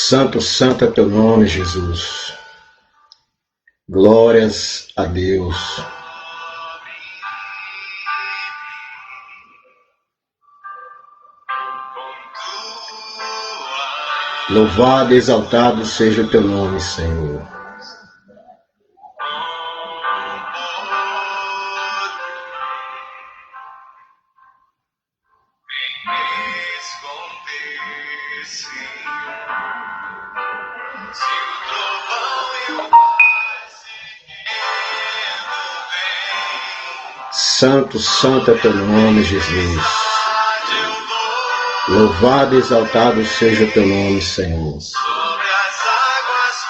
Santo, santo é teu nome, Jesus. Glórias a Deus. Louvado e exaltado seja o teu nome, Senhor. Santo, santo é teu nome, Jesus. Louvado e exaltado seja o teu nome, Senhor.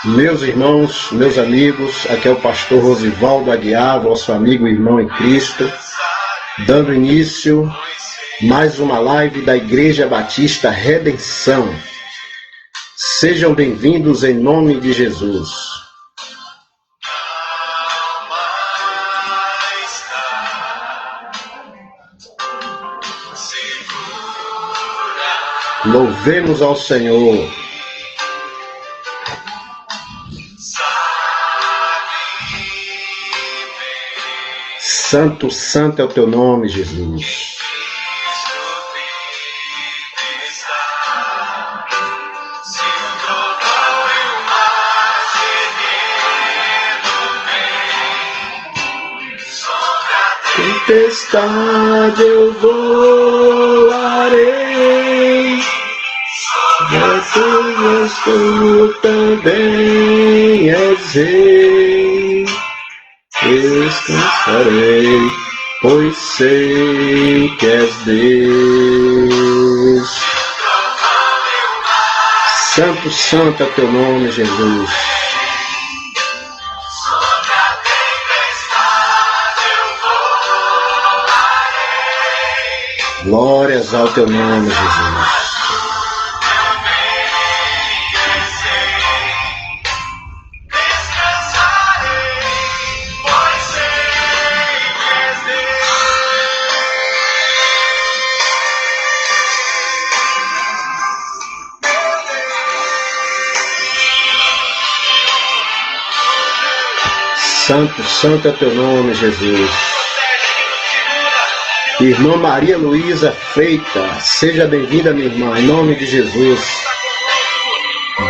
Meus irmãos, meus amigos, aqui é o pastor Rosivaldo Aguiar, vosso amigo e irmão em Cristo, dando início mais uma live da Igreja Batista Redenção. Sejam bem-vindos em nome de Jesus. Louvemos ao Senhor. Santo, santo é o teu nome, Jesus. Tempestade eu voarei, mas tu também és rei. Descansarei, pois sei que és Deus. Santo, santo é teu nome, Jesus. Glórias ao teu nome, Jesus. Santo, santo é teu nome, Jesus. Irmã Maria Luísa Freitas, seja bem-vinda, minha irmã, em nome de Jesus.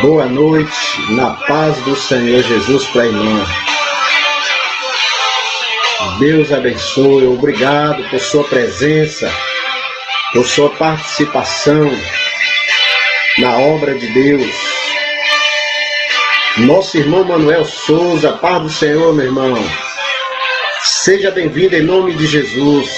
Boa noite, na paz do Senhor Jesus para a irmã. Deus abençoe, obrigado por sua presença, por sua participação na obra de Deus. Nosso irmão Manuel Souza, paz do Senhor, meu irmão. Seja bem-vindo em nome de Jesus.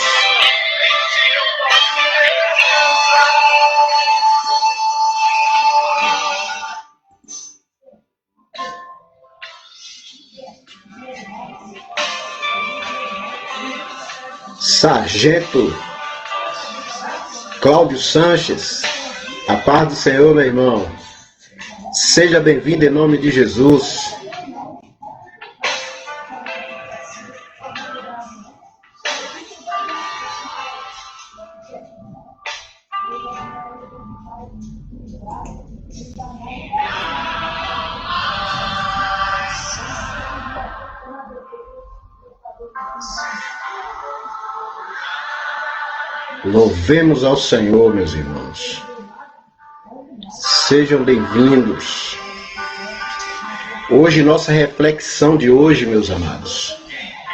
Sargento Cláudio Sanches, a paz do Senhor, meu irmão. Seja bem-vindo em nome de Jesus. Louvemos ao Senhor, meus irmãos. Sejam bem-vindos. Hoje, nossa reflexão de hoje, meus amados,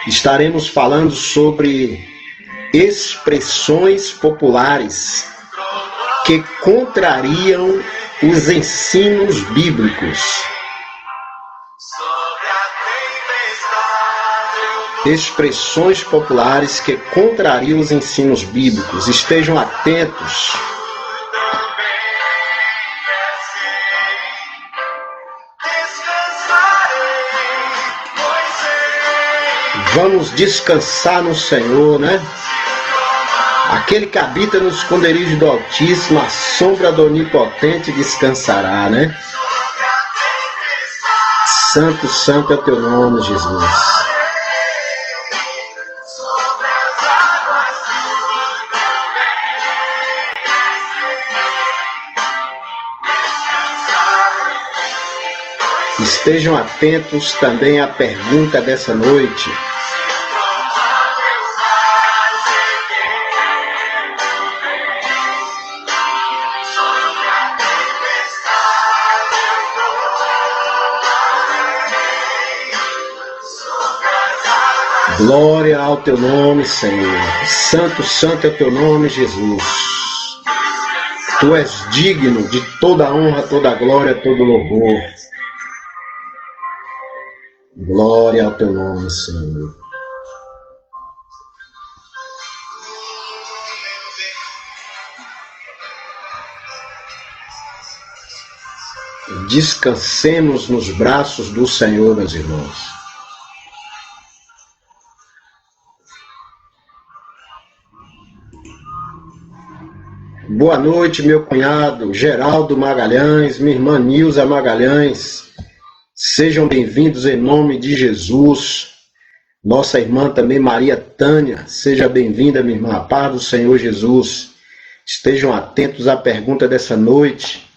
estaremos falando sobre expressões populares que contrariam os ensinos bíblicos. Expressões populares que contrariam os ensinos bíblicos. Estejam atentos. Vamos descansar no Senhor, né? Aquele que habita no esconderijo do Altíssimo, a sombra do Onipotente descansará, né? Santo, santo é teu nome, Jesus. Estejam atentos também à pergunta dessa noite. Glória ao teu nome, Senhor. Santo, santo é teu nome, Jesus. Tu és digno de toda honra, toda glória, todo louvor. Glória ao teu nome, Senhor. Descansemos nos braços do Senhor, meus irmãos. Boa noite, meu cunhado Geraldo Magalhães, minha irmã Nilza Magalhães. Sejam bem-vindos em nome de Jesus. Nossa irmã também Maria Tânia, seja bem-vinda, minha irmã. A paz do Senhor Jesus. Estejam atentos à pergunta dessa noite.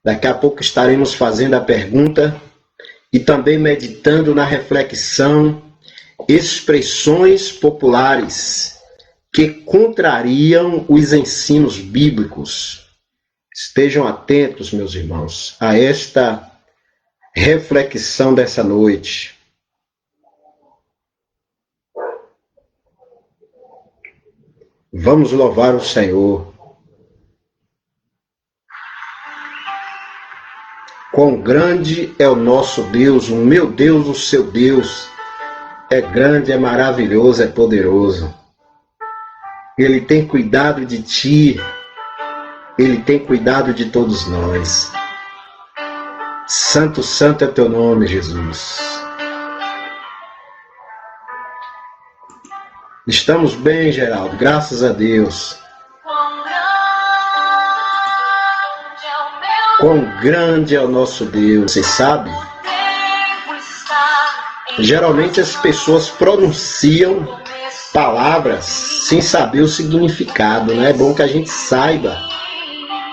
Daqui a pouco estaremos fazendo a pergunta e também meditando na reflexão, expressões populares que contrariam os ensinos bíblicos. Estejam atentos, meus irmãos, a esta reflexão dessa noite. Vamos louvar o Senhor. Quão grande é o nosso Deus, o meu Deus, o seu Deus. É grande, é maravilhoso, é poderoso. Ele tem cuidado de ti, Ele tem cuidado de todos nós. Santo, santo é teu nome, Jesus. Estamos bem, Geraldo, graças a Deus. Quão grande é o nosso Deus, você sabe? Geralmente as pessoas pronunciam palavras sem saber o significado, né? É bom que a gente saiba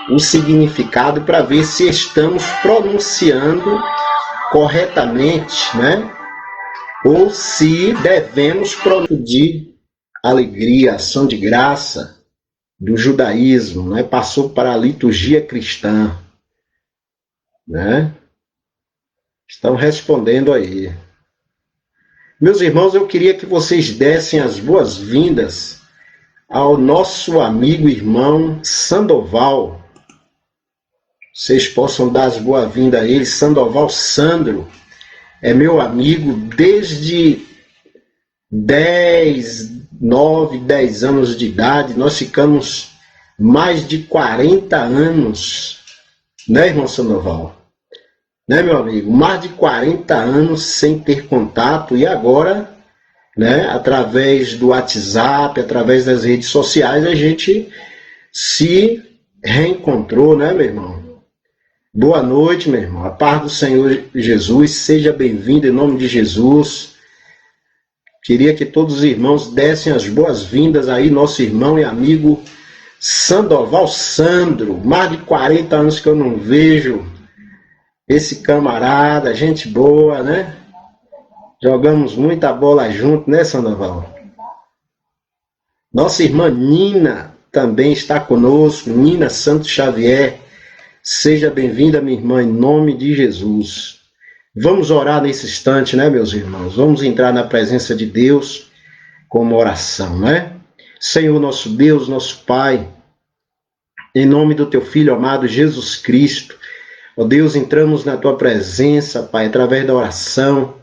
o significado para ver se estamos pronunciando corretamente, né? Ou se devemos pronunciar alegria, ação de graça do judaísmo, né? Passou para a liturgia cristã, né? Estão respondendo aí. Meus irmãos, eu queria que vocês dessem as boas-vindas ao nosso amigo irmão Sandoval. Vocês possam dar as boas-vindas a ele. Sandoval Sandro é meu amigo desde 9, 10 anos de idade. Nós ficamos mais de 40 anos, né, irmão Sandoval? Né, meu amigo? Mais de 40 anos sem ter contato e agora, né, através do WhatsApp, através das redes sociais, a gente se reencontrou, né, meu irmão? Boa noite, meu irmão. A paz do Senhor Jesus, seja bem-vindo em nome de Jesus. Queria que todos os irmãos dessem as boas-vindas aí, nosso irmão e amigo Sandoval Sandro. Mais de 40 anos que eu não vejo esse camarada, gente boa, né? Jogamos muita bola junto, né, Sandoval? Nossa irmã Nina também está conosco, Nina Santos Xavier. Seja bem-vinda, minha irmã, em nome de Jesus. Vamos orar nesse instante, né, meus irmãos? Vamos entrar na presença de Deus com uma oração, né? Senhor, nosso Deus, nosso Pai, em nome do teu Filho amado Jesus Cristo, ó Deus, entramos na tua presença, Pai, através da oração,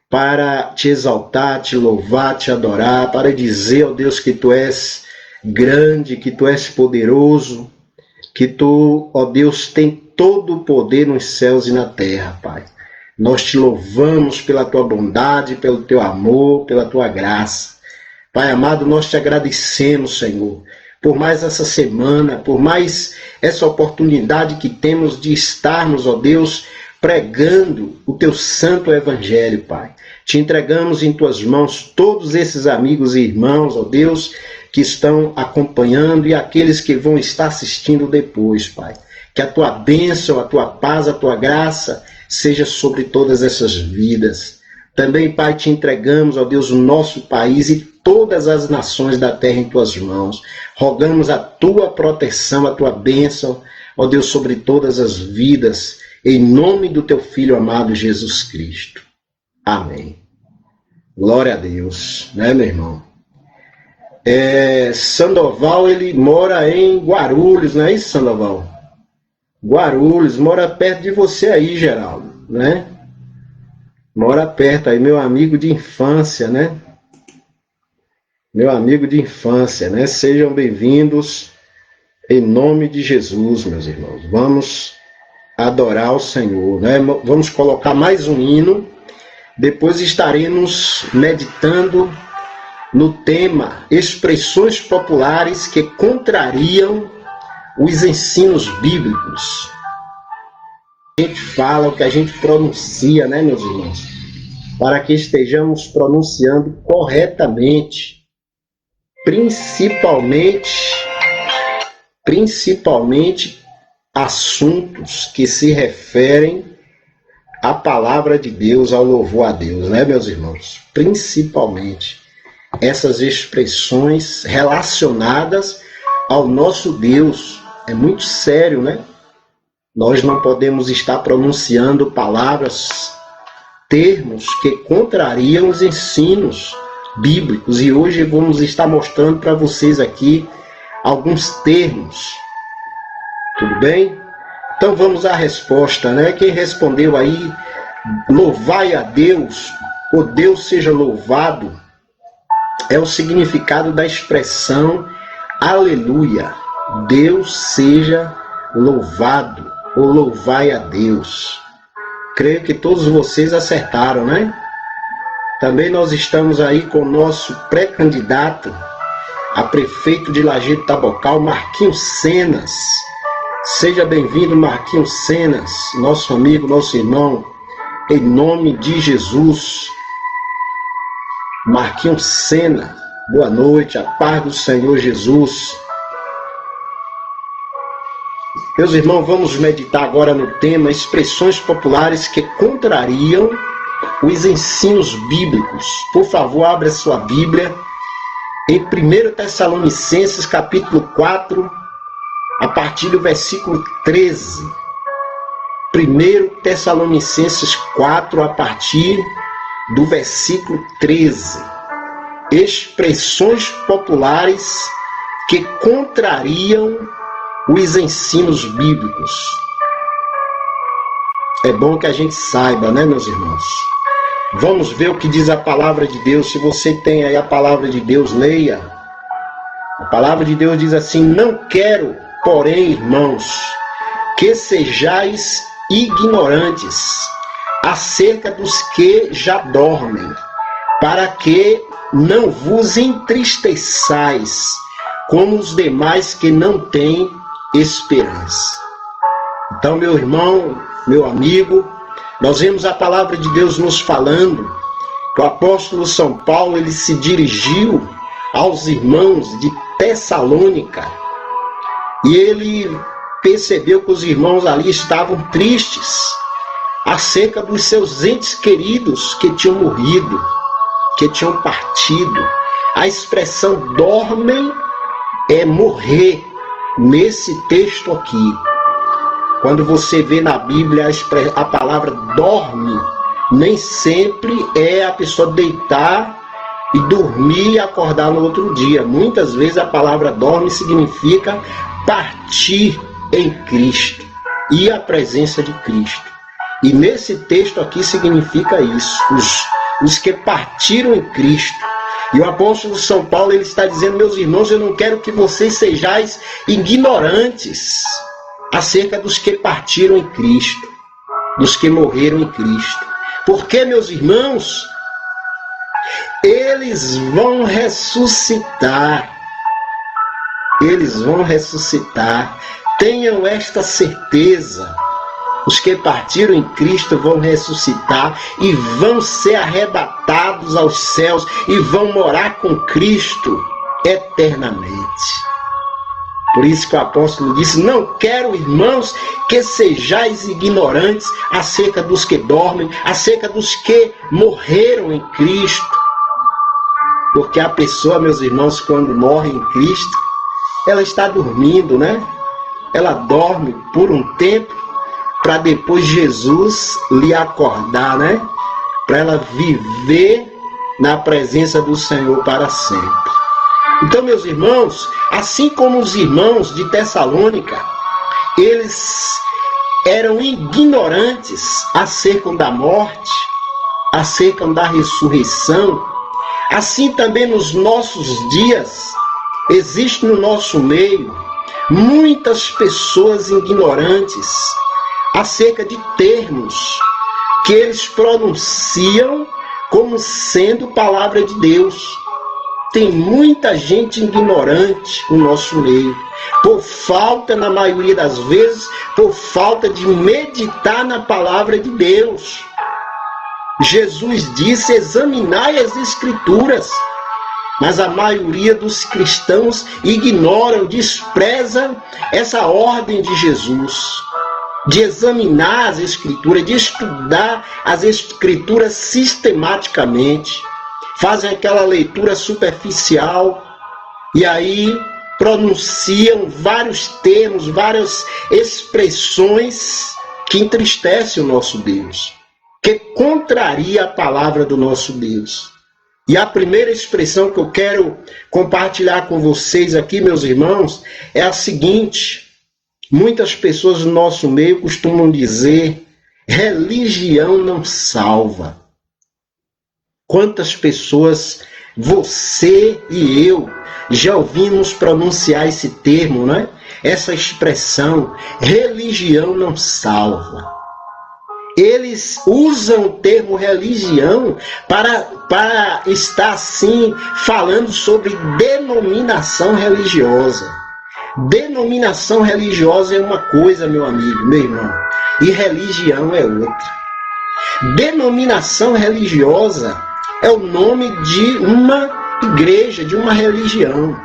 para te exaltar, te louvar, te adorar, para dizer, ó Deus, que tu és grande, que tu és poderoso, que tu, ó Deus, tem todo o poder nos céus e na terra, Pai. Nós te louvamos pela tua bondade, pelo teu amor, pela tua graça. Pai amado, nós te agradecemos, Senhor, por mais essa semana, por mais essa oportunidade que temos de estarmos, ó Deus, pregando o teu santo evangelho, Pai. Te entregamos em tuas mãos todos esses amigos e irmãos, ó Deus, que estão acompanhando e aqueles que vão estar assistindo depois, Pai. Que a tua bênção, a tua paz, a tua graça seja sobre todas essas vidas. Também, Pai, te entregamos, ó Deus, o nosso país e todas as nações da terra em tuas mãos. Rogamos a tua proteção, a tua bênção, ó Deus, sobre todas as vidas, em nome do teu Filho amado Jesus Cristo. Amém. Glória a Deus, né, meu irmão? Sandoval, ele mora em Guarulhos, não é isso, Sandoval? Guarulhos, mora perto de você aí, Geraldo, né? Mora perto aí, meu amigo de infância, né? Meu amigo de infância, né? Sejam bem-vindos em nome de Jesus, meus irmãos. Vamos adorar o Senhor, né? Vamos colocar mais um hino, depois estaremos meditando no tema expressões populares que contrariam os ensinos bíblicos. A gente fala o que a gente pronuncia, né, meus irmãos? Para que estejamos pronunciando corretamente, principalmente assuntos que se referem à palavra de Deus, ao louvor a Deus, né, meus irmãos? Principalmente essas expressões relacionadas ao nosso Deus. É muito sério, né? Nós não podemos estar pronunciando palavras, termos que contrariam os ensinos bíblicos. E hoje vamos estar mostrando para vocês aqui alguns termos. Tudo bem? Então vamos à resposta, né? Quem respondeu aí, louvai a Deus, o Deus seja louvado, é o significado da expressão aleluia. Deus seja louvado, ou louvai a Deus. Creio que todos vocês acertaram, né? Também nós estamos aí com o nosso pré-candidato a prefeito de Lajeado Tabocal, Marquinhos Cenas. Seja bem-vindo, Marquinhos Cenas, nosso amigo, nosso irmão, em nome de Jesus. Marquinhos Sena, boa noite, a paz do Senhor Jesus. Meus irmãos, vamos meditar agora no tema expressões populares que contrariam os ensinos bíblicos. Por favor, abra sua Bíblia em 1 Tessalonicenses, capítulo 4, a partir do versículo 13. 1 Tessalonicenses 4, a partir do versículo 13. Expressões populares que contrariam os ensinos bíblicos. É bom que a gente saiba, né, meus irmãos? Vamos ver o que diz a palavra de Deus. Se você tem aí a palavra de Deus, leia. A palavra de Deus diz assim: não quero, porém, irmãos, que sejais ignorantes acerca dos que já dormem, para que não vos entristeçais como os demais que não têm esperança. Então, meu irmão, meu amigo, nós vemos a palavra de Deus nos falando que o apóstolo São Paulo, ele se dirigiu aos irmãos de Tessalônica e ele percebeu que os irmãos ali estavam tristes acerca dos seus entes queridos que tinham morrido, que tinham partido. A expressão dormem é morrer nesse texto aqui. Quando você vê na Bíblia a palavra dorme, nem sempre é a pessoa deitar e dormir e acordar no outro dia. Muitas vezes a palavra dorme significa partir em Cristo e a presença de Cristo. E nesse texto aqui significa isso, os que partiram em Cristo. E o apóstolo São Paulo, ele está dizendo: meus irmãos, eu não quero que vocês sejais ignorantes acerca dos que partiram em Cristo, dos que morreram em Cristo. Porque, meus irmãos, eles vão ressuscitar. Eles vão ressuscitar. Tenham esta certeza. Os que partiram em Cristo vão ressuscitar e vão ser arrebatados aos céus e vão morar com Cristo eternamente. Por isso que o apóstolo disse: não quero, irmãos, que sejais ignorantes acerca dos que dormem, acerca dos que morreram em Cristo. Porque a pessoa, meus irmãos, quando morre em Cristo, ela está dormindo, né? Ela dorme por um tempo para depois Jesus lhe acordar, né? Para ela viver na presença do Senhor para sempre. Então, meus irmãos, assim como os irmãos de Tessalônica, eles eram ignorantes acerca da morte, acerca da ressurreição, assim também nos nossos dias, existe no nosso meio muitas pessoas ignorantes acerca de termos que eles pronunciam como sendo palavra de Deus. Tem muita gente ignorante no nosso meio, por falta, na maioria das vezes, por falta de meditar na palavra de Deus. Jesus disse: examinai as Escrituras, mas a maioria dos cristãos ignoram, despreza essa ordem de Jesus, de examinar as Escrituras, de estudar as Escrituras sistematicamente. Fazem aquela leitura superficial e aí pronunciam vários termos, várias expressões que entristecem o nosso Deus, que contraria a palavra do nosso Deus. E a primeira expressão que eu quero compartilhar com vocês aqui, meus irmãos, é a seguinte: muitas pessoas no nosso meio costumam dizer: religião não salva. Quantas pessoas, você e eu, já ouvimos pronunciar esse termo, né? Essa expressão, religião não salva. Eles usam o termo religião para estar assim, falando sobre denominação religiosa. Denominação religiosa é uma coisa, meu amigo, meu irmão, e religião é outra. Denominação religiosa é o nome de uma igreja, de uma religião.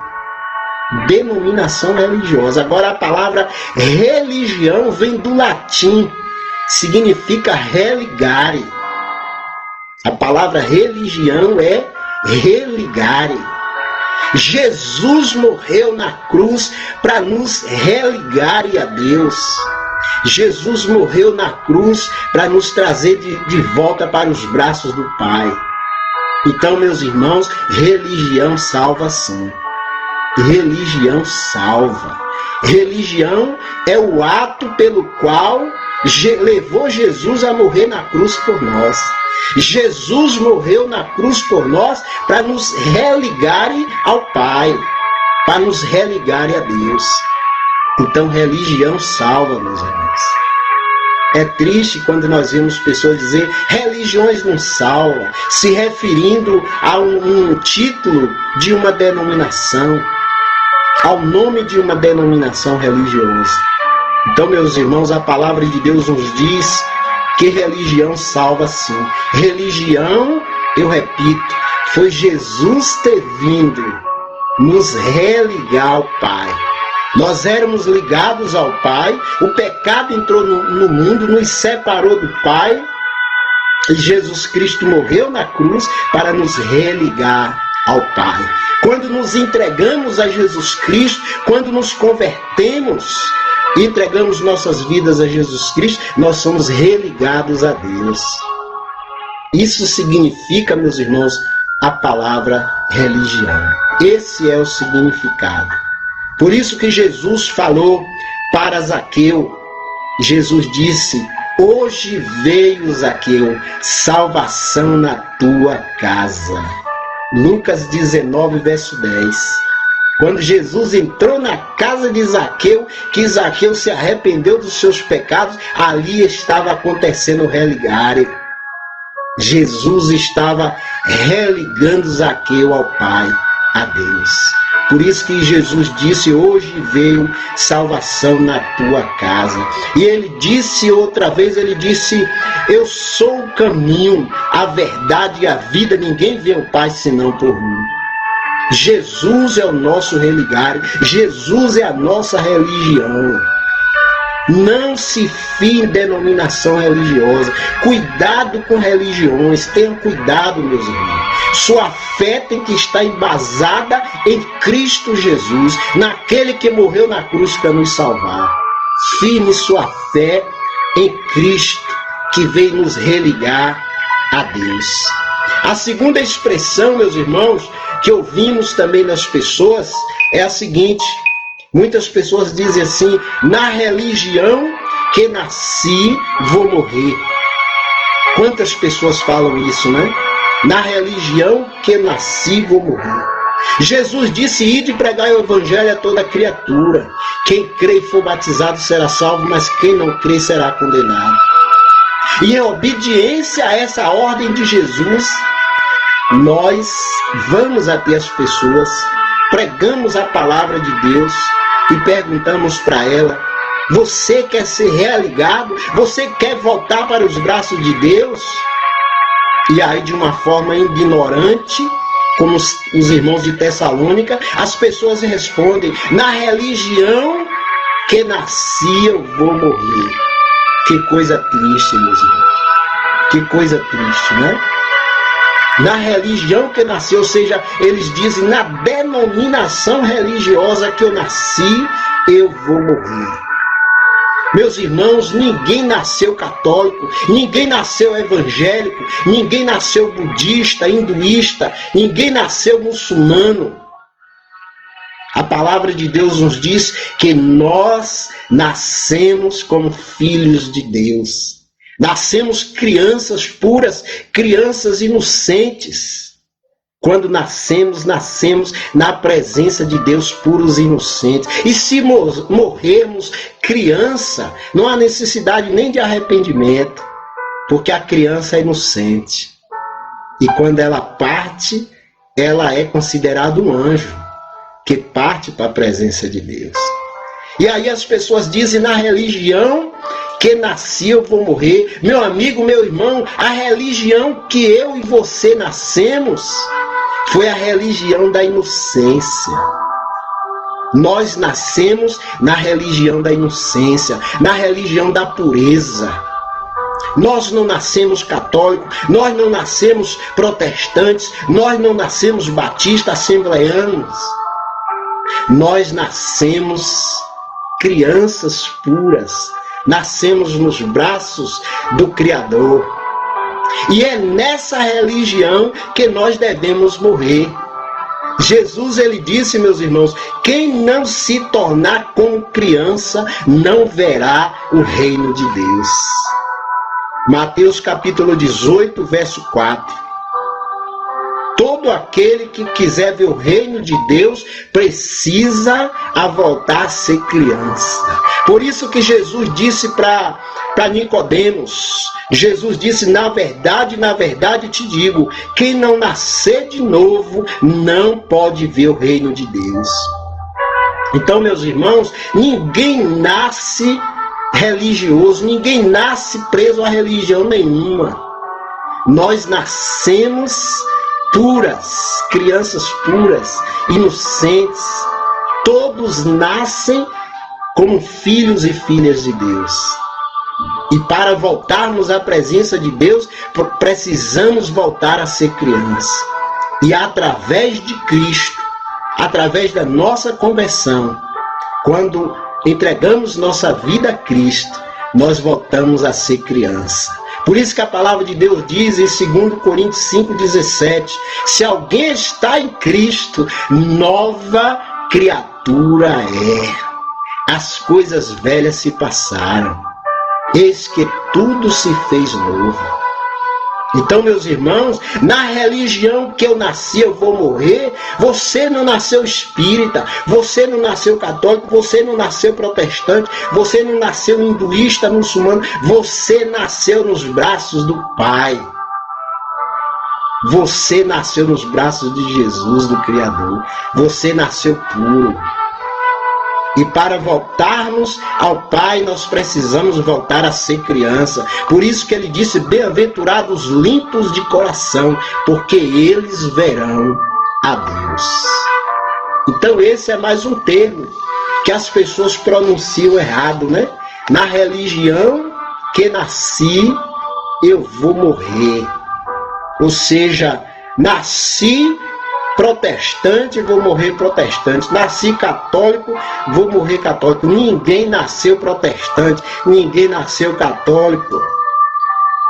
Denominação religiosa. Agora a palavra religião vem do latim, significa religare. A palavra religião é religare. Jesus morreu na cruz para nos religar a Deus. Jesus morreu na cruz para nos trazer de volta para os braços do Pai. Então, meus irmãos, religião salva sim. Religião salva. Religião é o ato pelo qual levou Jesus a morrer na cruz por nós. Jesus morreu na cruz por nós para nos religar ao Pai, para nos religar a Deus. Então, religião salva, meus irmãos. É triste quando nós vemos pessoas dizer religiões não salvam, se referindo a um título de uma denominação, ao nome de uma denominação religiosa. Então, meus irmãos, a palavra de Deus nos diz que religião salva sim. Religião, eu repito, foi Jesus ter vindo nos religar ao Pai. Nós éramos ligados ao Pai, o pecado entrou no mundo, nos separou do Pai, e Jesus Cristo morreu na cruz para nos religar ao Pai. Quando nos entregamos a Jesus Cristo, quando nos convertemos e entregamos nossas vidas a Jesus Cristo, nós somos religados a Deus. Isso significa, meus irmãos, a palavra religião. Esse é o significado. Por isso que Jesus falou para Zaqueu. Jesus disse: hoje veio, Zaqueu, salvação na tua casa. Lucas 19, verso 10. Quando Jesus entrou na casa de Zaqueu, que Zaqueu se arrependeu dos seus pecados, ali estava acontecendo o religare. Jesus estava religando Zaqueu ao Pai, a Deus. Por isso que Jesus disse: hoje veio salvação na tua casa. E ele disse outra vez, ele disse: eu sou o caminho, a verdade e a vida, ninguém vê o Pai senão por mim. Jesus é o nosso religário, Jesus é a nossa religião. Não se fie em denominação religiosa. Cuidado com religiões, tenham cuidado, meus irmãos. Sua fé tem que estar embasada em Cristo Jesus, naquele que morreu na cruz para nos salvar. Firme sua fé em Cristo, que veio nos religar a Deus. A segunda expressão, meus irmãos, que ouvimos também nas pessoas é a seguinte: muitas pessoas dizem assim: na religião que nasci, vou morrer. Quantas pessoas falam isso, né? Na religião que nasci, vou morrer. Jesus disse: ide pregar o evangelho a toda criatura. Quem crê e for batizado será salvo, mas quem não crê será condenado. E em obediência a essa ordem de Jesus, nós vamos até as pessoas, pregamos a palavra de Deus e perguntamos para ela: você quer ser religado? Você quer voltar para os braços de Deus? E aí, de uma forma ignorante, como os irmãos de Tessalônica, as pessoas respondem: na religião que nasci eu vou morrer. Que coisa triste, meus irmãos. Que coisa triste, né? Na religião que nasci, ou seja, eles dizem: na denominação religiosa que eu nasci, eu vou morrer. Meus irmãos, ninguém nasceu católico, ninguém nasceu evangélico, ninguém nasceu budista, hinduísta, ninguém nasceu muçulmano. A palavra de Deus nos diz que nós nascemos como filhos de Deus. Nascemos crianças puras, crianças inocentes. Quando nascemos na presença de Deus, puros e inocentes. E se morrermos criança, não há necessidade nem de arrependimento, porque a criança é inocente. E quando ela parte, ela é considerada um anjo, que parte para a presença de Deus. E aí as pessoas dizem: na religião que nasci eu vou morrer. Meu amigo, meu irmão, a religião que eu e você nascemos foi a religião da inocência. Nós nascemos na religião da inocência, na religião da pureza. Nós não nascemos católicos, nós não nascemos protestantes, nós não nascemos batistas, assembleanos. Nós nascemos crianças puras, nascemos nos braços do Criador. E é nessa religião que nós devemos morrer. Jesus, ele disse, meus irmãos: quem não se tornar como criança não verá o reino de Deus. Mateus capítulo 18, verso 4. Todo aquele que quiser ver o reino de Deus precisa voltar a ser criança. Por isso que Jesus disse para Nicodemos, Jesus disse: na verdade te digo, quem não nascer de novo não pode ver o reino de Deus. Então, meus irmãos, ninguém nasce religioso, ninguém nasce preso a religião nenhuma. Nós nascemos puras, crianças puras, inocentes. Todos nascem como filhos e filhas de Deus. E para voltarmos à presença de Deus, precisamos voltar a ser criança. E através de Cristo, através da nossa conversão, quando entregamos nossa vida a Cristo, nós voltamos a ser criança. Por isso que a palavra de Deus diz em 2 Coríntios 5,17: se alguém está em Cristo, nova criatura é. As coisas velhas se passaram, eis que tudo se fez novo. Então, meus irmãos, na religião que eu nasci eu vou morrer. Você não nasceu espírita, você não nasceu católico, você não nasceu protestante, você não nasceu hinduísta, muçulmano, você nasceu nos braços do Pai. Você nasceu nos braços de Jesus, do Criador. Você nasceu puro. E para voltarmos ao Pai, nós precisamos voltar a ser criança. Por isso que ele disse, bem-aventurados limpos de coração, porque eles verão a Deus. Então esse é mais um termo que as pessoas pronunciam errado, né? Na religião que nasci, eu vou morrer. Ou seja, nasci protestante, vou morrer protestante. Nasci católico, vou morrer católico. Ninguém nasceu protestante, ninguém nasceu católico.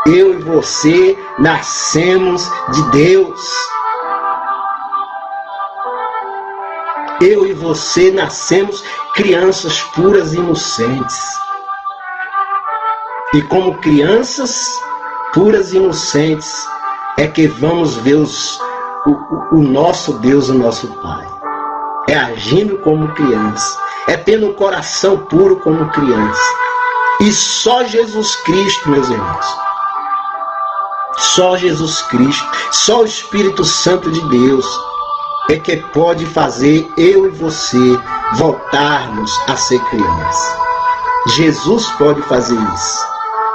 Eu e você nascemos de Deus. Eu e você nascemos crianças puras e inocentes. E como crianças puras e inocentes, é que vamos ver o nosso Deus, o nosso Pai. É agindo como criança. É tendo um coração puro como criança. E só Jesus Cristo, meus irmãos. Só Jesus Cristo. Só o Espírito Santo de Deus é que pode fazer eu e você voltarmos a ser criança. Jesus pode fazer isso.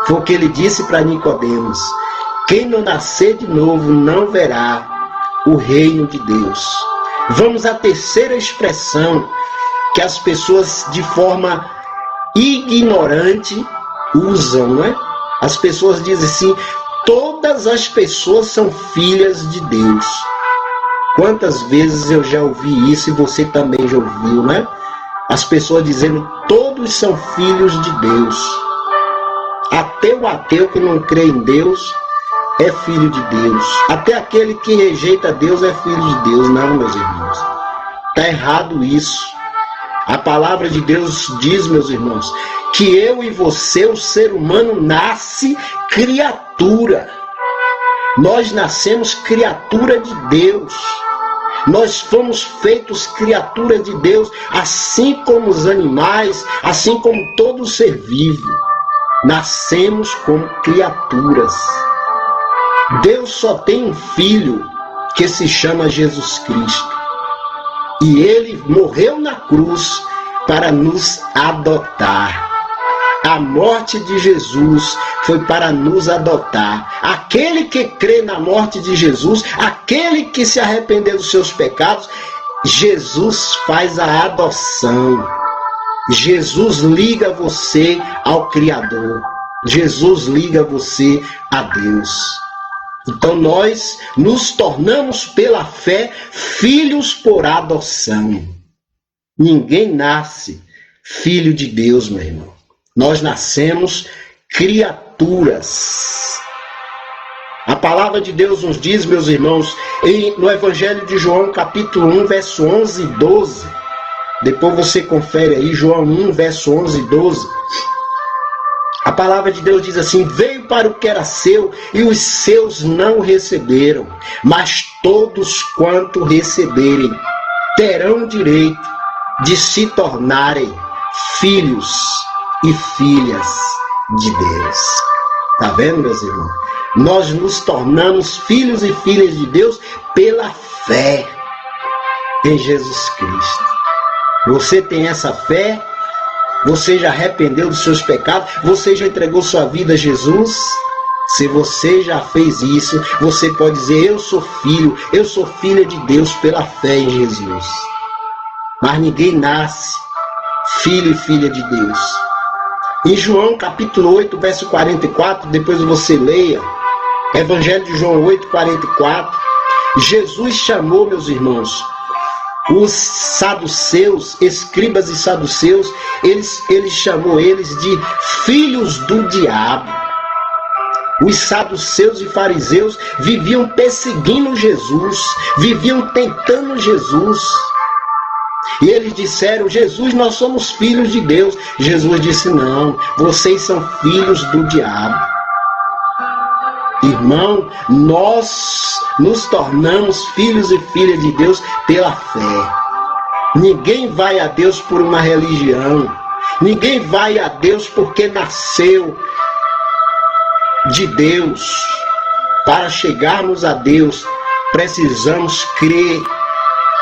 Foi o que ele disse para Nicodemos. Quem não nascer de novo não verá o reino de Deus. Vamos à terceira expressão que as pessoas de forma ignorante usam, não é? As pessoas dizem assim, todas as pessoas são filhas de Deus. Quantas vezes eu já ouvi isso e você também já ouviu, né? As pessoas dizendo, todos são filhos de Deus. Até o ateu que não crê em Deus é filho de Deus. Até aquele que rejeita Deus é filho de Deus. Não, meus irmãos. Está errado isso. A palavra de Deus diz, meus irmãos, que eu e você, o ser humano, nasce criatura. Nós nascemos criatura de Deus. Nós fomos feitos criatura de Deus, assim como os animais, assim como todo ser vivo. Nascemos como criaturas. Deus só tem um filho que se chama Jesus Cristo. E ele morreu na cruz para nos adotar. A morte de Jesus foi para nos adotar. Aquele que crê na morte de Jesus, aquele que se arrependeu dos seus pecados, Jesus faz a adoção. Jesus liga você ao Criador. Jesus liga você a Deus. Então nós nos tornamos pela fé filhos por adoção. Ninguém nasce filho de Deus, meu irmão. Nós nascemos criaturas. A palavra de Deus nos diz, meus irmãos, no Evangelho de João, capítulo 1, verso 11 e 12. Depois você confere aí, João 1, verso 11 e 12. A palavra de Deus diz assim, veio para o que era seu e os seus não receberam, mas todos quanto receberem terão direito de se tornarem filhos e filhas de Deus. Tá vendo, meus irmãos? Nós nos tornamos filhos e filhas de Deus pela fé em Jesus Cristo. Você tem essa fé? Você já arrependeu dos seus pecados? Você já entregou sua vida a Jesus? Se você já fez isso, você pode dizer, eu sou filha de Deus pela fé em Jesus. Mas ninguém nasce filho e filha de Deus. Em João capítulo 8, verso 44, depois você leia, Evangelho de João 8, 44, Jesus chamou, meus irmãos, os saduceus, escribas e saduceus, ele chamou eles de filhos do diabo. Os saduceus e fariseus viviam perseguindo Jesus, viviam tentando Jesus. E eles disseram, Jesus, nós somos filhos de Deus. Jesus disse, não, vocês são filhos do diabo. Irmão, nós nos tornamos filhos e filhas de Deus pela fé. Ninguém vai a Deus por uma religião. Ninguém vai a Deus porque nasceu de Deus. para chegarmos a Deus, precisamos crer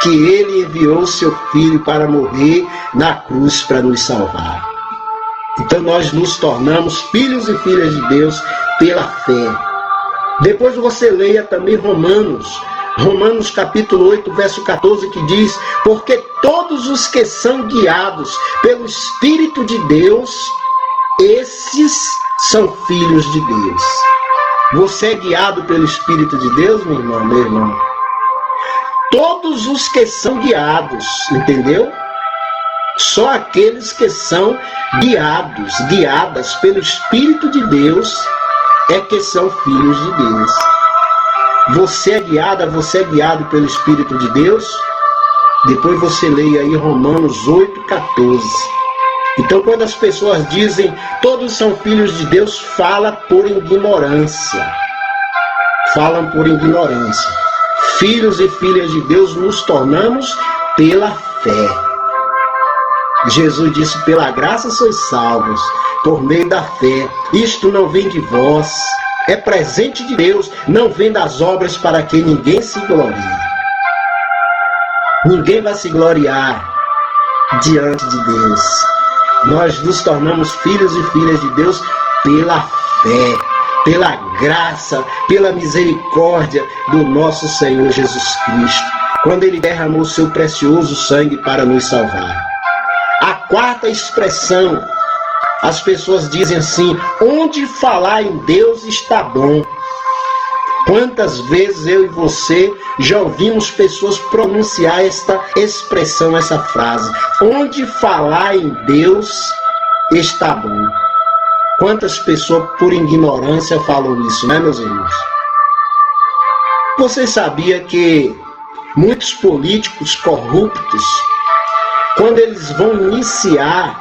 que Ele enviou seu Filho para morrer na cruz para nos salvar. Então nós nos tornamos filhos e filhas de Deus pela fé. Depois você leia também Romanos capítulo 8, verso 14, que diz: porque todos os que são guiados pelo Espírito de Deus, esses são filhos de Deus. Você é guiado pelo Espírito de Deus, meu irmão, meu irmão? Todos os que são guiados, entendeu? Só aqueles que são guiadas pelo Espírito de Deus é que são filhos de Deus. Você é guiado pelo Espírito de Deus? Depois você leia aí Romanos 8, 14. Então, quando as pessoas dizem todos são filhos de Deus, falam por ignorância. Filhos e filhas de Deus nos tornamos pela fé. Jesus disse: pela graça sois salvos, por meio da fé. Isto não vem de vós, é presente de Deus, não vem das obras, para que ninguém se glorie. Ninguém vai se gloriar diante de Deus. Nós nos tornamos filhos e filhas de Deus pela fé, pela graça, pela misericórdia do nosso Senhor Jesus Cristo, quando Ele derramou seu precioso sangue para nos salvar. A quarta expressão, as pessoas dizem assim: onde falar em Deus está bom. Quantas vezes eu e você já ouvimos pessoas pronunciar esta expressão, essa frase: onde falar em Deus está bom. Quantas pessoas por ignorância falam isso, né, meus irmãos? Você sabia que muitos políticos corruptos, quando eles vão iniciar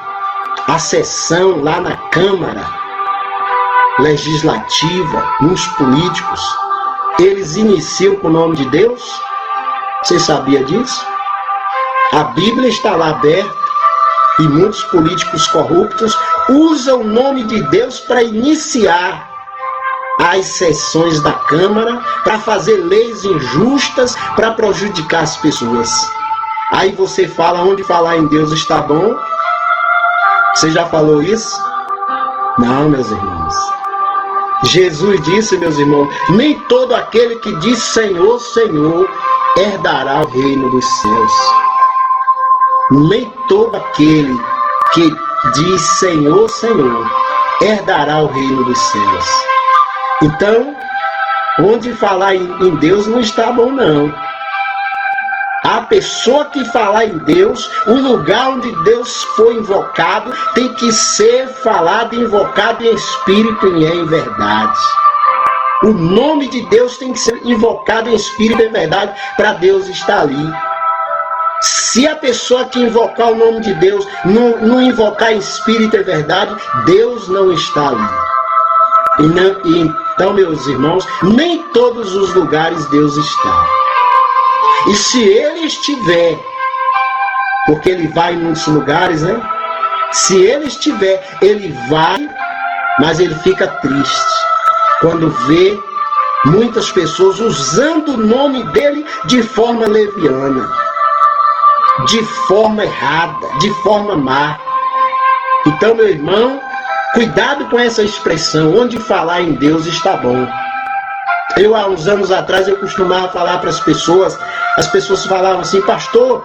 a sessão lá na Câmara Legislativa, uns políticos, eles iniciam com o nome de Deus? Você sabia disso? A Bíblia está lá aberta e muitos políticos corruptos usam o nome de Deus para iniciar as sessões da Câmara, para fazer leis injustas, para prejudicar as pessoas. Aí você fala: onde falar em Deus está bom? Você já falou isso? Não, meus irmãos. Jesus disse, meus irmãos: nem todo aquele que diz Senhor, Senhor, herdará o reino dos céus. Nem todo aquele que diz Senhor, Senhor, herdará o reino dos céus. Então, onde falar em Deus não está bom, não. A pessoa que falar em Deus, o lugar onde Deus foi invocado, tem que ser falado e invocado em espírito e em verdade. O nome de Deus tem que ser invocado em espírito e em verdade para Deus estar ali. Se a pessoa que invocar o nome de Deus não invocar em espírito e verdade, Deus não está ali. Então, meus irmãos, nem todos os lugares Deus está. E se Ele estiver, porque Ele vai em muitos lugares, né? Se Ele estiver, Ele vai, mas Ele fica triste quando vê muitas pessoas usando o nome dEle de forma leviana, de forma errada, de forma má. Então, meu irmão, cuidado com essa expressão: onde falar em Deus está bom. Eu, há uns anos atrás, eu costumava falar para as pessoas falavam assim: pastor,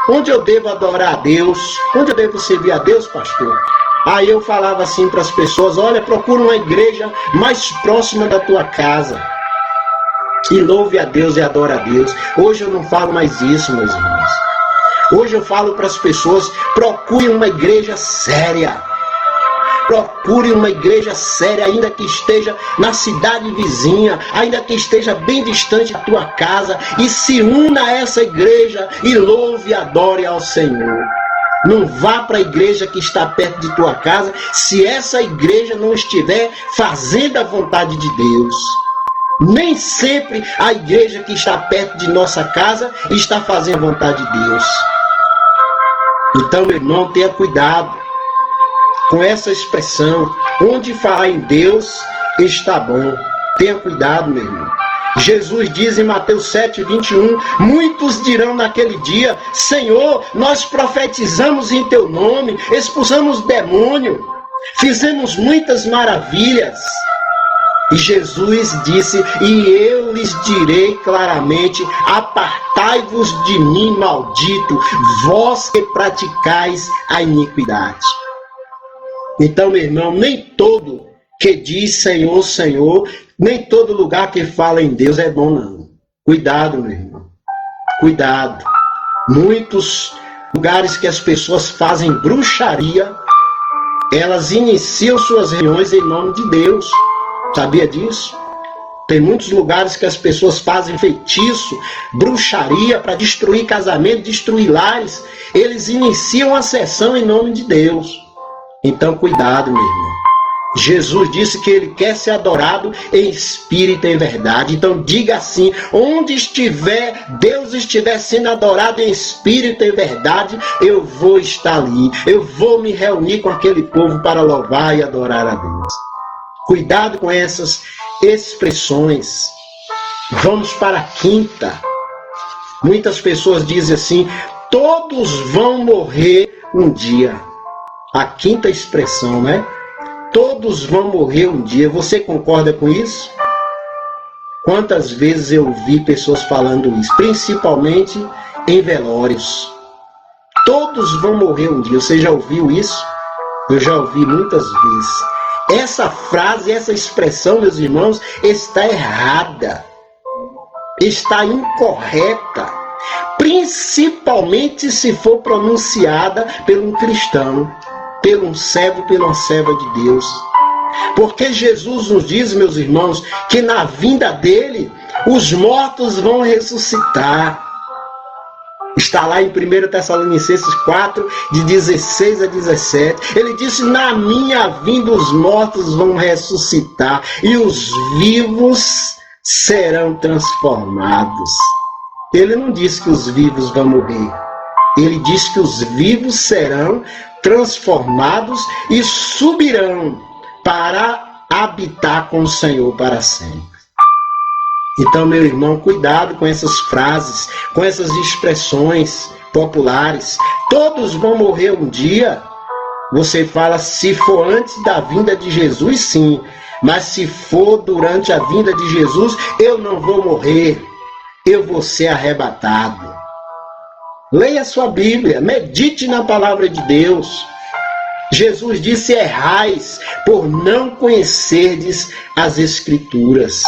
onde eu devo adorar a Deus? Onde eu devo servir a Deus, pastor? Aí eu falava assim para as pessoas: olha, procura uma igreja mais próxima da tua casa e louve a Deus e adora a Deus. Hoje eu não falo mais isso, meus irmãos. Hoje eu falo para as pessoas: procure uma igreja séria. Procure uma igreja séria, ainda que esteja na cidade vizinha, ainda que esteja bem distante da tua casa, e se una a essa igreja e louve e adore ao Senhor. Não vá para a igreja que está perto de tua casa se essa igreja não estiver fazendo a vontade de Deus. Nem sempre a igreja que está perto de nossa casa está fazendo a vontade de Deus. Então, meu irmão, tenha cuidado com essa expressão: onde falar em Deus está bom. Tenha cuidado, meu irmão. Jesus diz em Mateus 7:21, muitos dirão naquele dia, Senhor, nós profetizamos em teu nome, expulsamos demônio, fizemos muitas maravilhas. E Jesus disse, e eu lhes direi claramente, apartai-vos de mim, maldito, vós que praticais a iniquidade. Então, meu irmão, nem todo que diz Senhor, Senhor, nem todo lugar que fala em Deus é bom, não. Cuidado, meu irmão. Cuidado. Muitos lugares que as pessoas fazem bruxaria, elas iniciam suas reuniões em nome de Deus. Sabia disso? Tem muitos lugares que as pessoas fazem feitiço, bruxaria para destruir casamento, destruir lares. Eles iniciam a sessão em nome de Deus. Então, cuidado, meu irmão. Jesus disse que ele quer ser adorado em espírito e em verdade. Então diga assim, onde estiver, Deus estiver sendo adorado em espírito e em verdade, eu vou estar ali. Eu vou me reunir com aquele povo para louvar e adorar a Deus. Cuidado com essas expressões. Vamos para a quinta. Muitas pessoas dizem assim, todos vão morrer um dia. A quinta expressão, né? Todos vão morrer um dia. Você concorda com isso? Quantas vezes eu vi pessoas falando isso, principalmente em velórios. Todos vão morrer um dia. Você já ouviu isso? Eu já ouvi muitas vezes. Essa frase, essa expressão, meus irmãos, está errada. Está incorreta. Principalmente se for pronunciada por um cristão. Pelo um servo, pela uma serva de Deus. Porque Jesus nos diz, meus irmãos, que na vinda dele, os mortos vão ressuscitar. Está lá em 1 Tessalonicenses 4, de 16 a 17. Ele disse, na minha vinda os mortos vão ressuscitar e os vivos serão transformados. Ele não disse que os vivos vão morrer. Ele disse que os vivos serão transformados e subirão para habitar com o Senhor para sempre. Então, meu irmão, cuidado com essas frases, com essas expressões populares. Todos vão morrer um dia. Você fala, se for antes da vinda de Jesus, sim. Mas se for durante a vinda de Jesus, eu não vou morrer. Eu vou ser arrebatado. Leia a sua Bíblia, medite na palavra de Deus. Jesus disse, errais por não conhecerdes as Escrituras.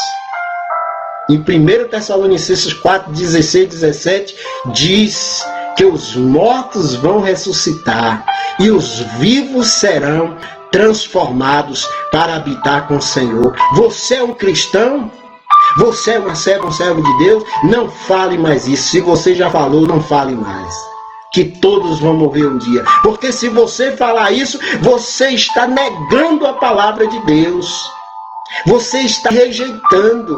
Em 1 Tessalonicenses 4, 16 e 17, diz que os mortos vão ressuscitar e os vivos serão transformados para habitar com o Senhor. Você é um cristão? Você é um servo de Deus? Não fale mais isso. Se você já falou, não fale mais. Que todos vão morrer um dia. Porque se você falar isso, você está negando a palavra de Deus. Você está rejeitando.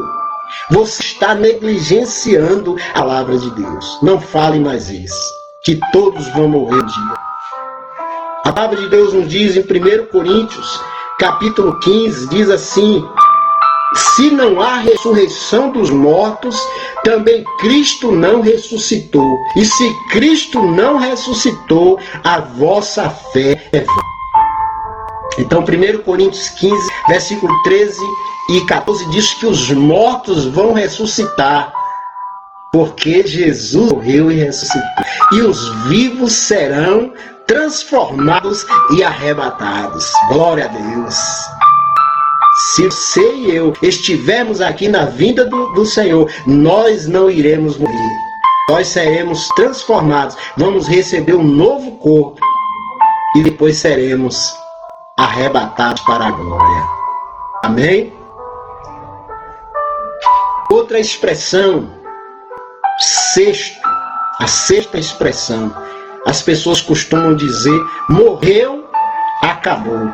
Você está negligenciando a palavra de Deus. Não fale mais isso. Que todos vão morrer um dia. A palavra de Deus nos diz em 1 Coríntios, capítulo 15, diz assim, se não há ressurreição dos mortos, também Cristo não ressuscitou. E se Cristo não ressuscitou, a vossa fé é vã. Então, 1 Coríntios 15, versículo 13 e 14, diz que os mortos vão ressuscitar, porque Jesus morreu e ressuscitou. E os vivos serão transformados e arrebatados. Glória a Deus. Se você e eu estivermos aqui na vinda do Senhor, nós não iremos morrer. Nós seremos transformados. Vamos receber um novo corpo. E depois seremos arrebatados para a glória. Amém? Outra expressão. A sexta expressão. As pessoas costumam dizer, morreu, acabou.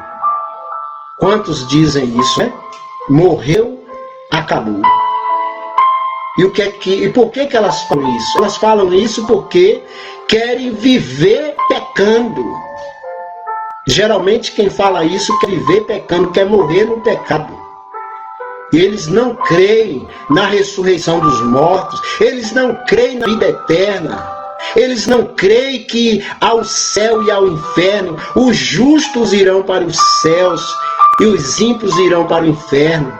Quantos dizem isso, né? Morreu, acabou. E por que elas falam isso? Elas falam isso porque querem viver pecando. Geralmente quem fala isso quer viver pecando, quer morrer no pecado. E eles não creem na ressurreição dos mortos, eles não creem na vida eterna, eles não creem que ao céu e ao inferno os justos irão para os céus e os ímpios irão para o inferno.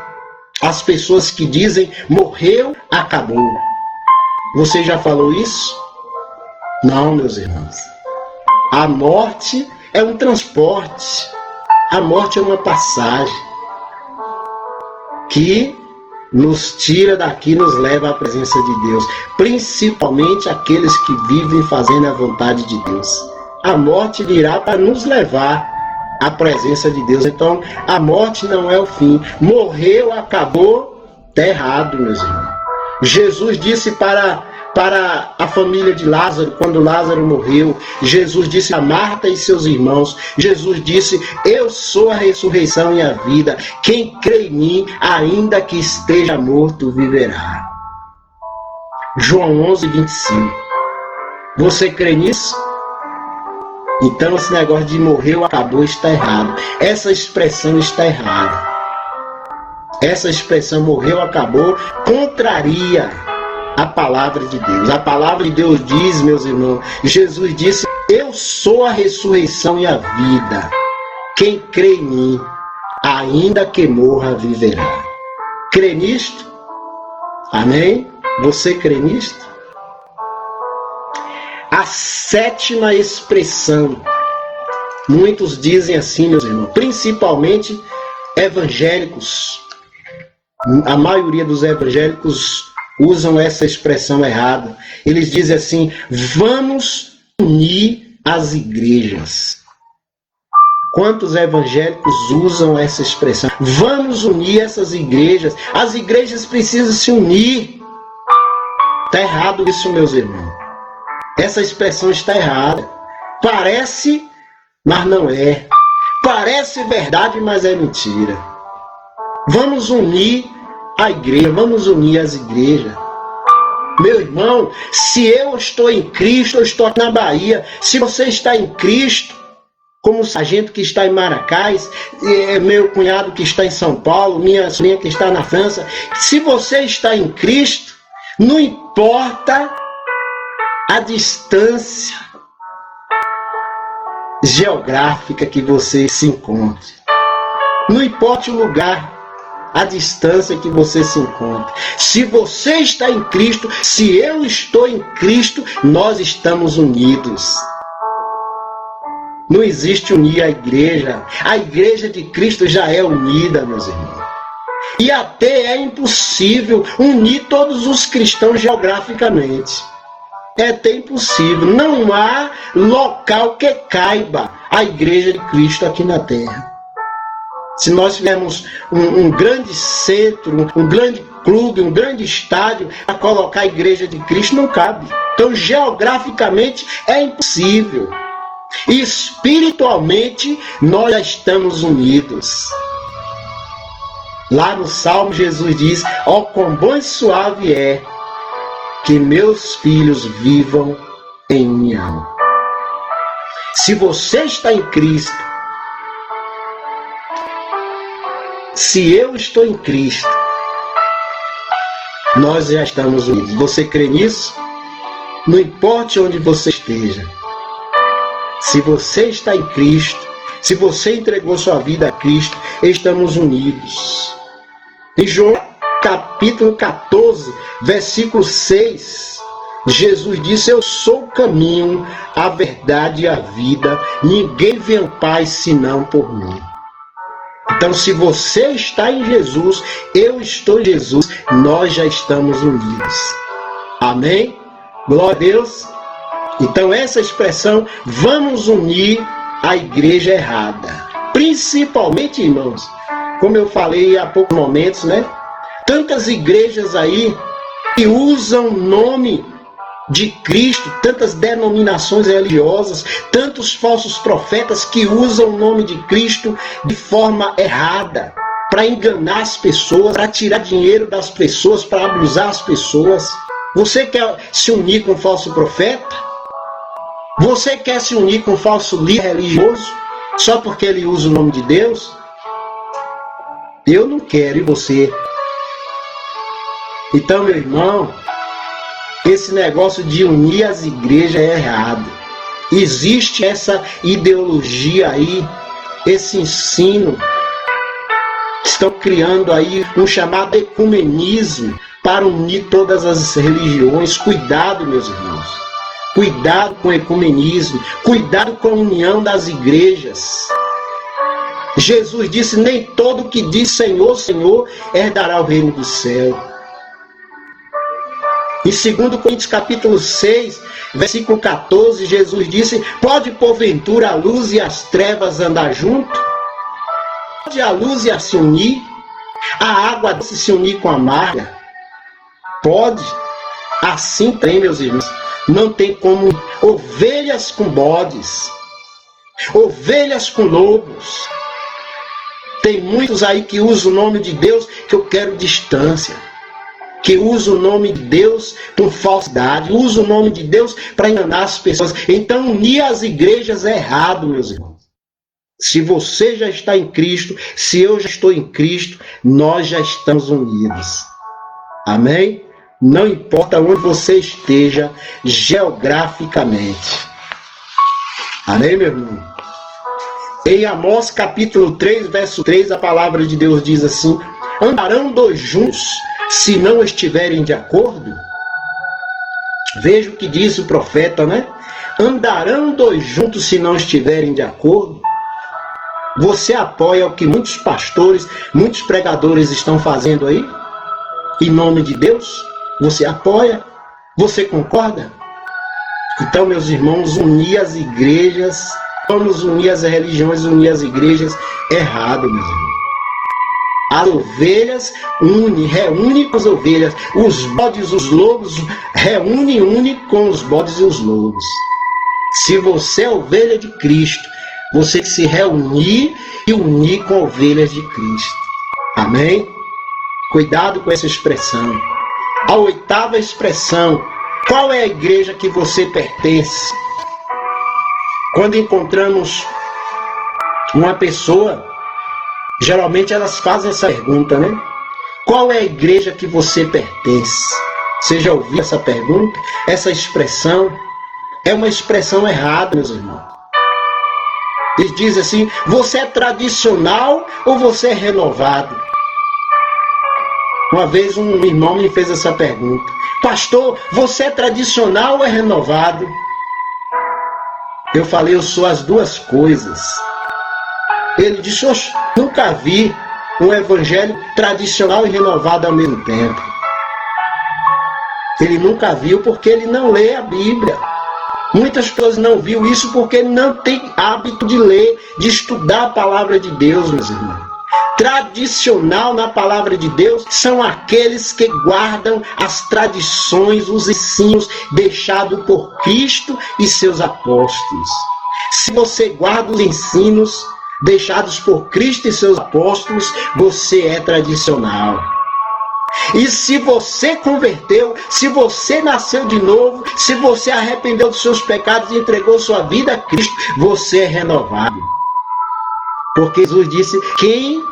As pessoas que dizem, morreu, acabou. Você já falou isso? Não, meus irmãos. A morte é um transporte. A morte é uma passagem que nos tira daqui, nos leva à presença de Deus. Principalmente aqueles que vivem fazendo a vontade de Deus. A morte virá para nos levar à presença de Deus. Então, a morte não é o fim. Morreu, acabou, está errado, meus irmãos. Jesus disse para a família de Lázaro, quando Lázaro morreu, Jesus disse a Marta e seus irmãos, Jesus disse, eu sou a ressurreição e a vida, quem crê em mim, ainda que esteja morto, viverá. João 11:25. Você crê nisso? Então esse negócio de morreu, acabou, está errado. Essa expressão está errada. Essa expressão morreu, acabou, contraria a palavra de Deus. A palavra de Deus diz, meus irmãos, Jesus disse, eu sou a ressurreição e a vida. Quem crê em mim, ainda que morra, viverá. Crê nisto? Amém? Você crê nisto? A sétima expressão. Muitos dizem assim, meus irmãos, principalmente evangélicos. A maioria dos evangélicos usam essa expressão errada. Eles dizem assim, vamos unir as igrejas. Quantos evangélicos usam essa expressão? Vamos unir essas igrejas. As igrejas precisam se unir. Está errado isso, meus irmãos. Essa expressão está errada. Parece, mas não é. Parece verdade, mas é mentira. Vamos unir a igreja, vamos unir as igrejas. Meu irmão, se eu estou em Cristo, eu estou aqui na Bahia. Se você está em Cristo, como o sargento que está em Maracás, meu cunhado que está em São Paulo, minha sobrinha que está na França, se você está em Cristo, não importa a distância geográfica que você se encontre. Não importa o lugar, a distância que você se encontra. Se você está em Cristo, se eu estou em Cristo, nós estamos unidos. Não existe unir a igreja. A igreja de Cristo já é unida, meus irmãos. E até é impossível unir todos os cristãos geograficamente. É até impossível. Não há local que caiba a igreja de Cristo aqui na terra. Se nós tivermos um grande centro, um grande clube, um grande estádio para colocar a igreja de Cristo, não cabe. Então, geograficamente, é impossível. E espiritualmente, nós já estamos unidos. Lá no Salmo, Jesus diz, ó, quão bom e suave é que meus filhos vivam em união. Se você está em Cristo, se eu estou em Cristo, nós já estamos unidos. Você crê nisso? Não importa onde você esteja. Se você está em Cristo, se você entregou sua vida a Cristo, estamos unidos. Em João capítulo 14, versículo 6, Jesus disse, eu sou o caminho, a verdade e a vida. Ninguém vê ao Pai senão por mim. Então, se você está em Jesus, eu estou em Jesus, nós já estamos unidos. Amém? Glória a Deus. Então, essa expressão, vamos unir a igreja errada. Principalmente, irmãos, como eu falei há poucos momentos, né? Tantas igrejas aí que usam o nome de Cristo, tantas denominações religiosas, tantos falsos profetas que usam o nome de Cristo de forma errada, para enganar as pessoas, para tirar dinheiro das pessoas, para abusar as pessoas. Você quer se unir com um falso profeta? Você quer se unir com um falso líder religioso só porque ele usa o nome de Deus? Eu não quero, e você Então, meu irmão, esse negócio de unir as igrejas é errado. Existe essa ideologia aí, esse ensino, que estão criando aí um chamado ecumenismo para unir todas as religiões. Cuidado, meus irmãos. Cuidado com o ecumenismo. Cuidado com a união das igrejas. Jesus disse, nem todo que diz Senhor, Senhor, herdará o reino do céu. Em 2 Coríntios capítulo 6, versículo 14, Jesus disse, pode porventura a luz e as trevas andar junto? Pode a luz e a se unir? A água doce se unir com a amarga? Pode? Assim tem, meus irmãos. Não tem como ovelhas com bodes, ovelhas com lobos. Tem muitos aí que usam o nome de Deus que eu quero distância. Que usa o nome de Deus com falsidade, usa o nome de Deus para enganar as pessoas. Então, unir as igrejas é errado, meus irmãos. Se você já está em Cristo, se eu já estou em Cristo, nós já estamos unidos. Amém? Não importa onde você esteja geograficamente. Amém, meu irmão? Em Amós capítulo 3, verso 3, a palavra de Deus diz assim, andarão dois juntos, se não estiverem de acordo? Veja o que diz o profeta, né? Andarão dois juntos se não estiverem de acordo? Você apoia o que muitos pastores, muitos pregadores estão fazendo aí? Em nome de Deus? Você apoia? Você concorda? Então, meus irmãos, unir as igrejas, vamos unir as religiões, unir as igrejas, errado, meus irmãos. As ovelhas reúne com as ovelhas. Os bodes, os lobos, une com os bodes e os lobos. Se você é ovelha de Cristo, você tem que se reunir e unir com ovelhas de Cristo. Amém? Cuidado com essa expressão. A oitava expressão. Qual é a igreja que você pertence? Quando encontramos uma pessoa, geralmente elas fazem essa pergunta, né? Qual é a igreja que você pertence? Você já ouviu essa pergunta? Essa expressão é uma expressão errada, meus irmãos. Eles dizem assim, você é tradicional ou você é renovado? Uma vez um irmão me fez essa pergunta. Pastor, você é tradicional ou é renovado? Eu falei, eu sou as duas coisas. Ele disse, oxe, nunca vi um evangelho tradicional e renovado ao mesmo tempo. Ele nunca viu porque ele não lê a Bíblia. Muitas pessoas não viu isso porque ele não tem hábito de ler, de estudar a palavra de Deus, meus irmãos. Tradicional na palavra de Deus são aqueles que guardam as tradições, os ensinos deixados por Cristo e seus apóstolos. Se você guarda os ensinos deixados por Cristo e seus apóstolos, você é tradicional. E se você converteu, se você nasceu de novo, se você arrependeu dos seus pecados e entregou sua vida a Cristo, você é renovado. Porque Jesus disse, quem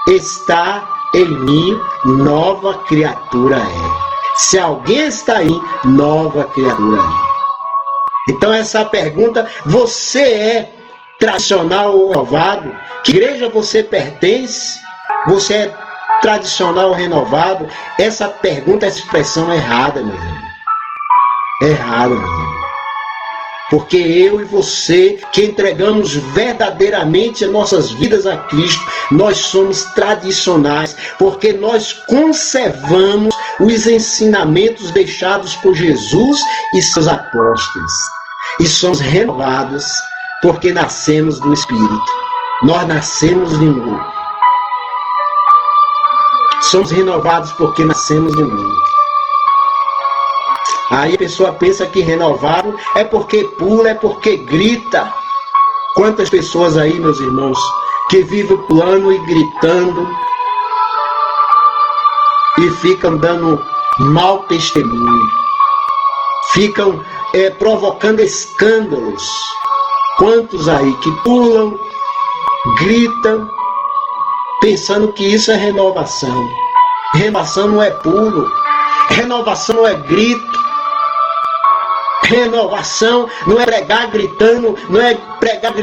está em mim, nova criatura é. Se alguém está em, nova criatura é. Então essa pergunta, você é tradicional ou renovado? Que igreja você pertence? Você é tradicional ou renovado? Essa pergunta, essa expressão é errada, meu irmão. É errada, meu irmão. Porque eu e você, que entregamos verdadeiramente as nossas vidas a Cristo, nós somos tradicionais, porque nós conservamos os ensinamentos deixados por Jesus e seus apóstolos. E somos renovados, porque nascemos do Espírito. Nós nascemos de novo. Somos renovados porque nascemos de novo. Aí a pessoa pensa que renovado é porque pula, é porque grita. Quantas pessoas aí, meus irmãos, que vivem pulando e gritando e ficam dando mau testemunho. Ficam provocando escândalos. Quantos aí que pulam, gritam, pensando que isso é renovação. Renovação não é pulo. Renovação não é grito. Renovação não é pregar gritando, não é pregar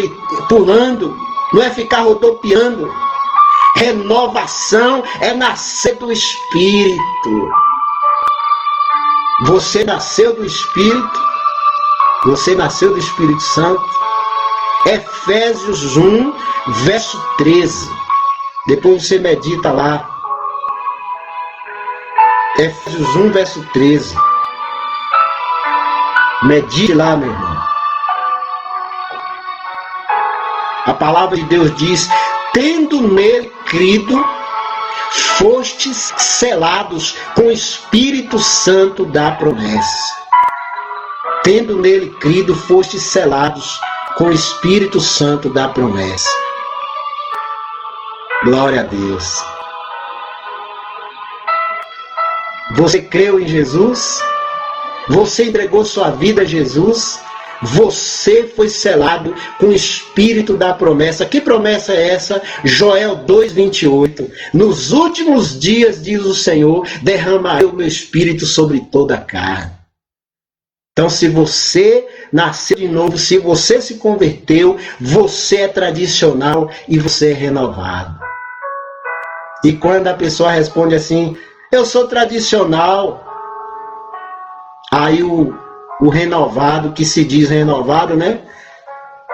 pulando, não é ficar rodopiando. Renovação é nascer do Espírito. Você nasceu do Espírito. Você nasceu do Espírito Santo. Efésios 1, verso 13. Depois você medita lá. Efésios 1, verso 13. Medite lá, meu irmão. A palavra de Deus diz: tendo nele crido, fostes selados com o Espírito Santo da promessa. Tendo nele crido, fostes selados com o Espírito Santo da promessa. Glória a Deus. Você creu em Jesus? Você entregou sua vida a Jesus? Você foi selado com o Espírito da promessa. Que promessa é essa? Joel 2:28. Nos últimos dias, diz o Senhor, derramarei o meu Espírito sobre toda a carne. Então, se você nasceu de novo, se você se converteu, você é tradicional e você é renovado. E quando a pessoa responde assim: eu sou tradicional, aí o renovado, que se diz renovado, né,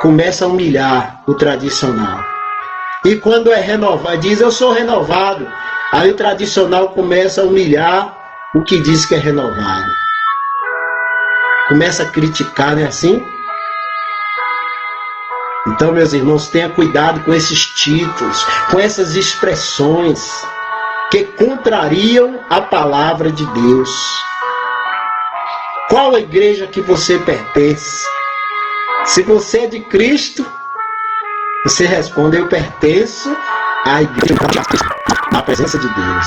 começa a humilhar o tradicional. E quando é renovado, diz: eu sou renovado, aí o tradicional começa a humilhar o que diz que é renovado. Começa a criticar, não é assim? Então, meus irmãos, tenha cuidado com esses títulos, com essas expressões que contrariam a palavra de Deus. Qual a igreja que você pertence? Se você é de Cristo, você responde: eu pertenço à igreja na presença de Deus.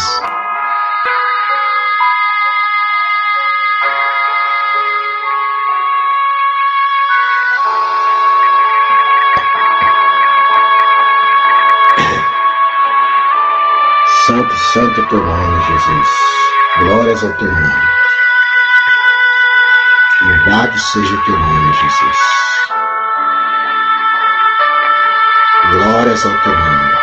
Santo, santo é teu nome, Jesus. Glórias ao teu nome. Louvado seja o teu nome, Jesus. Glórias ao teu nome.